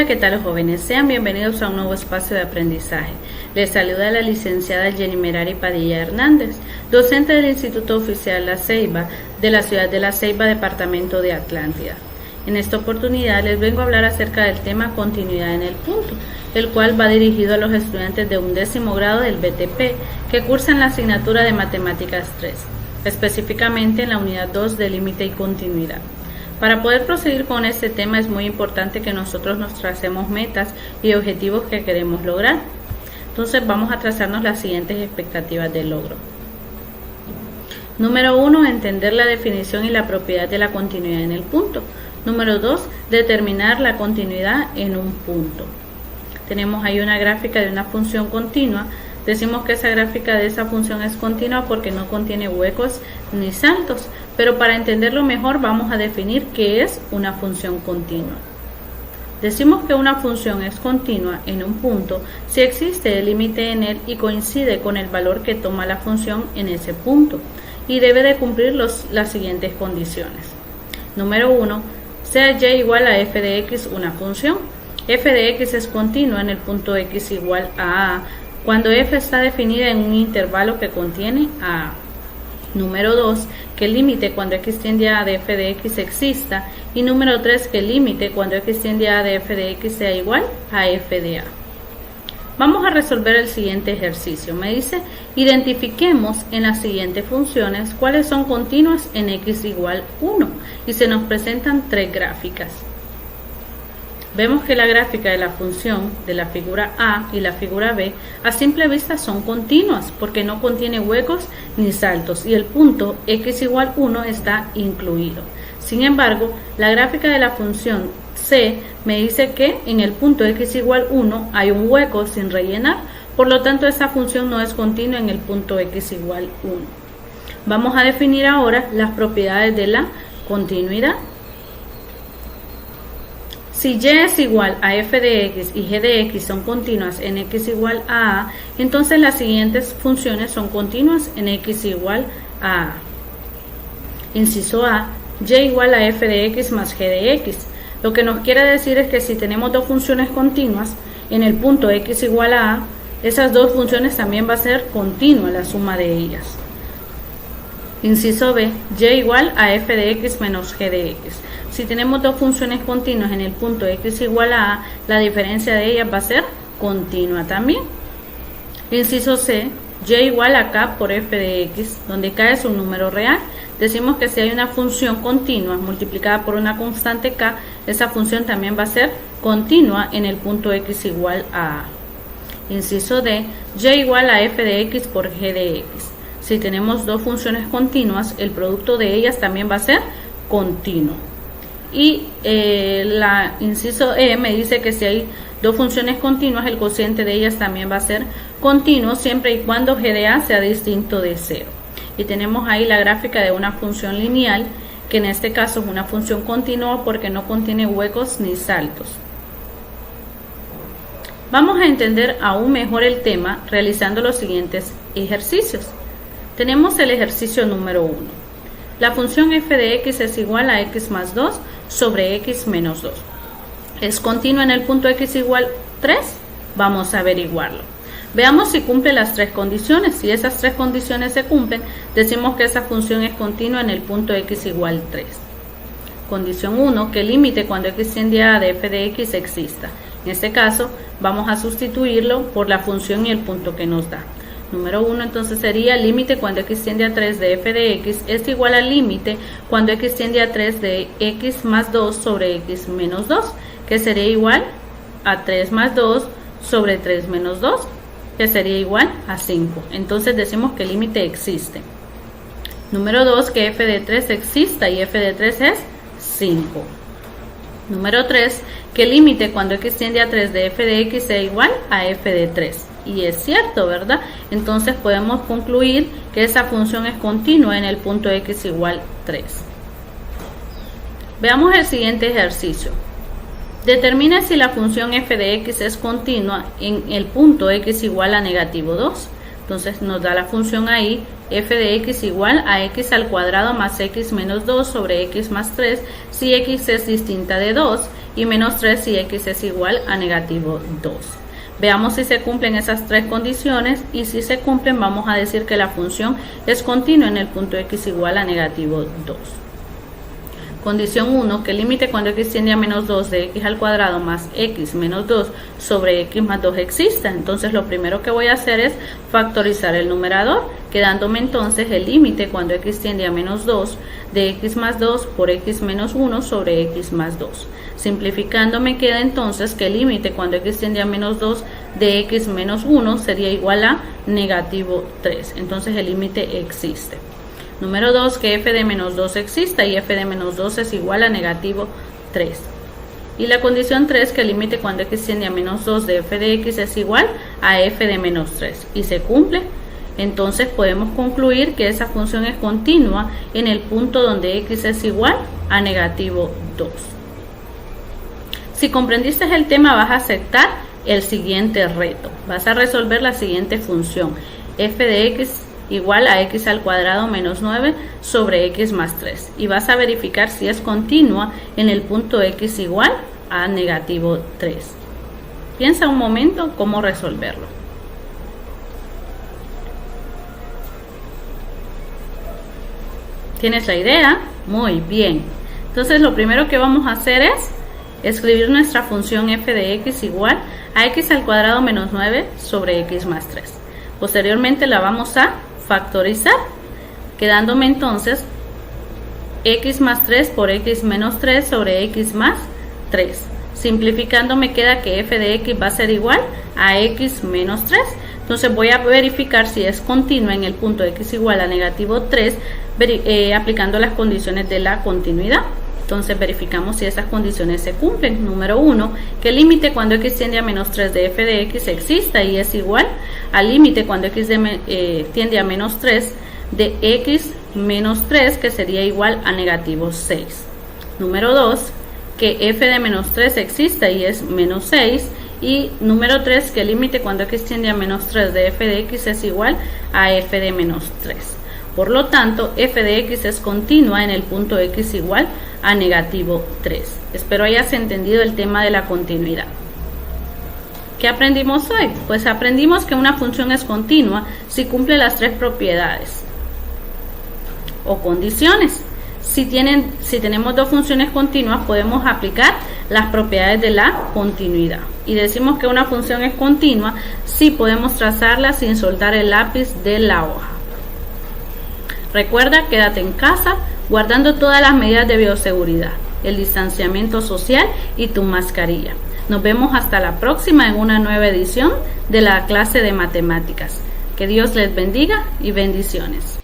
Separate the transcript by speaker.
Speaker 1: Hola, ¿qué tal jóvenes? Sean bienvenidos a un nuevo espacio de aprendizaje. Les saluda la licenciada Jenny Merari Padilla Hernández, docente del Instituto Oficial La Ceiba de la ciudad de La Ceiba, departamento de Atlántida. En esta oportunidad les vengo a hablar acerca del tema continuidad en el punto, el cual va dirigido a los estudiantes de 11º grado del BTP que cursan la asignatura de Matemáticas 3, específicamente en la unidad 2 de límite y continuidad. Para poder proseguir con este tema es muy importante que nosotros nos tracemos metas y objetivos que queremos lograr. Entonces vamos a trazarnos las siguientes expectativas de logro. Número 1, entender la definición y la propiedad de la continuidad en el punto. Número 2, determinar la continuidad en un punto. Tenemos ahí una gráfica de una función continua. Decimos que esa gráfica de esa función es continua porque no contiene huecos ni saltos, pero para entenderlo mejor vamos a definir qué es una función continua. Decimos que una función es continua en un punto si existe el límite en él y coincide con el valor que toma la función en ese punto, y debe de cumplir las siguientes condiciones. Número 1, sea y igual a f de x una función. F de x es continua en el punto x igual a cuando f está definida en un intervalo que contiene a. Número 2, que el límite cuando x tiende a de f de x exista. Y número 3, que el límite cuando x tiende a de f de x sea igual a f de a. Vamos a resolver el siguiente ejercicio. Me dice, identifiquemos en las siguientes funciones cuáles son continuas en x igual 1. Y se nos presentan tres gráficas. Vemos que la gráfica de la función de la figura A y la figura B a simple vista son continuas porque no contiene huecos ni saltos y el punto x igual 1 está incluido. Sin embargo, la gráfica de la función C me dice que en el punto x igual 1 hay un hueco sin rellenar, por lo tanto esa función no es continua en el punto x igual 1. Vamos a definir ahora las propiedades de la continuidad. Si y es igual a f de x y g de x son continuas en x igual a a, entonces las siguientes funciones son continuas en x igual a a. Inciso A, y igual a f de x más g de x. Lo que nos quiere decir es que si tenemos dos funciones continuas en el punto x igual a, esas dos funciones también va a ser continua la suma de ellas. Inciso B, y igual a f de x menos g de x. Si tenemos dos funciones continuas en el punto x igual a, la diferencia de ellas va a ser continua también. Inciso C, y igual a k por f de x, donde k es un número real. Decimos que si hay una función continua multiplicada por una constante k, esa función también va a ser continua en el punto x igual a. Inciso D, y igual a f de x por g de x. Si tenemos dos funciones continuas, el producto de ellas también va a ser continuo. Y la inciso E me dice que si hay dos funciones continuas, el cociente de ellas también va a ser continuo siempre y cuando g de a sea distinto de 0. Y tenemos ahí la gráfica de una función lineal, que en este caso es una función continua porque no contiene huecos ni saltos. Vamos a entender aún mejor el tema realizando los siguientes ejercicios. Tenemos el ejercicio número 1. La función f de x es igual a x más 2 sobre x menos 2. ¿Es continua en el punto x igual 3? Vamos a averiguarlo. Veamos si cumple las tres condiciones. Si esas tres condiciones se cumplen, decimos que esa función es continua en el punto x igual 3. Condición 1, que el límite cuando x tiende a de f de x exista. En este caso, vamos a sustituirlo por la función y el punto que nos da. Número 1 entonces sería límite cuando x tiende a 3 de f de x es igual al límite cuando x tiende a 3 de x más 2 sobre x menos 2, que sería igual a 3 más 2 sobre 3 menos 2, que sería igual a 5. Entonces decimos que el límite existe. Número 2, que f de 3 exista y f de 3 es 5. Número 3, que el límite cuando x tiende a 3 de f de x sea igual a f de 3. Y es cierto, ¿verdad? Entonces podemos concluir que esa función es continua en el punto x igual 3. Veamos el siguiente ejercicio. Determina si la función f de x es continua en el punto x igual a negativo 2. Entonces nos da la función ahí f de x igual a x al cuadrado más x menos 2 sobre x más 3 si x es distinta de 2 y menos 3 si x es igual a negativo 2. Veamos si se cumplen esas tres condiciones y si se cumplen vamos a decir que la función es continua en el punto x igual a negativo 2. Condición 1, que el límite cuando x tiende a menos 2 de x al cuadrado más x menos 2 sobre x más 2 exista. Entonces lo primero que voy a hacer es factorizar el numerador, quedándome entonces el límite cuando x tiende a menos 2 de x más 2 por x menos 1 sobre x más 2. Simplificando me queda entonces que el límite cuando x tiende a menos 2 de x menos 1 sería igual a negativo 3. Entonces el límite existe. Número 2, que f de menos 2 exista y f de menos 2 es igual a negativo 3. Y la condición 3, que el límite cuando x tiende a menos 2 de f de x es igual a f de menos 3. Y se cumple. Entonces podemos concluir que esa función es continua en el punto donde x es igual a negativo 2. Si comprendiste el tema, vas a aceptar el siguiente reto. Vas a resolver la siguiente función. F de x igual a x al cuadrado menos 9 sobre x más 3. Y vas a verificar si es continua en el punto x igual a negativo 3. Piensa un momento cómo resolverlo. ¿Tienes la idea? Muy bien. Entonces lo primero que vamos a hacer es escribir nuestra función f de x igual a x al cuadrado menos 9 sobre x más 3. Posteriormente la vamos a factorizar, quedándome entonces x más 3 por x menos 3 sobre x más 3. Simplificando me queda que f de x va a ser igual a x menos 3. Entonces voy a verificar si es continua en el punto x igual a negativo 3, aplicando las condiciones de la continuidad. Entonces verificamos si esas condiciones se cumplen. Número 1, que el límite cuando x tiende a menos 3 de f de x exista y es igual al límite cuando x tiende a menos 3 de x menos 3, que sería igual a negativo 6. Número 2, que f de menos 3 exista y es menos 6. Y número 3, que el límite cuando x tiende a menos 3 de f de x es igual a f de menos 3. Por lo tanto, f de x es continua en el punto x igual a negativo 3. Espero hayas entendido el tema de la continuidad. ¿Qué aprendimos hoy? Pues aprendimos que una función es continua si cumple las tres propiedades o condiciones. Si tenemos dos funciones continuas, podemos aplicar las propiedades de la continuidad. Y decimos que una función es continua si podemos trazarla sin soltar el lápiz de la hoja. Recuerda, quédate en casa guardando todas las medidas de bioseguridad, el distanciamiento social y tu mascarilla. Nos vemos hasta la próxima en una nueva edición de la clase de matemáticas. Que Dios les bendiga y bendiciones.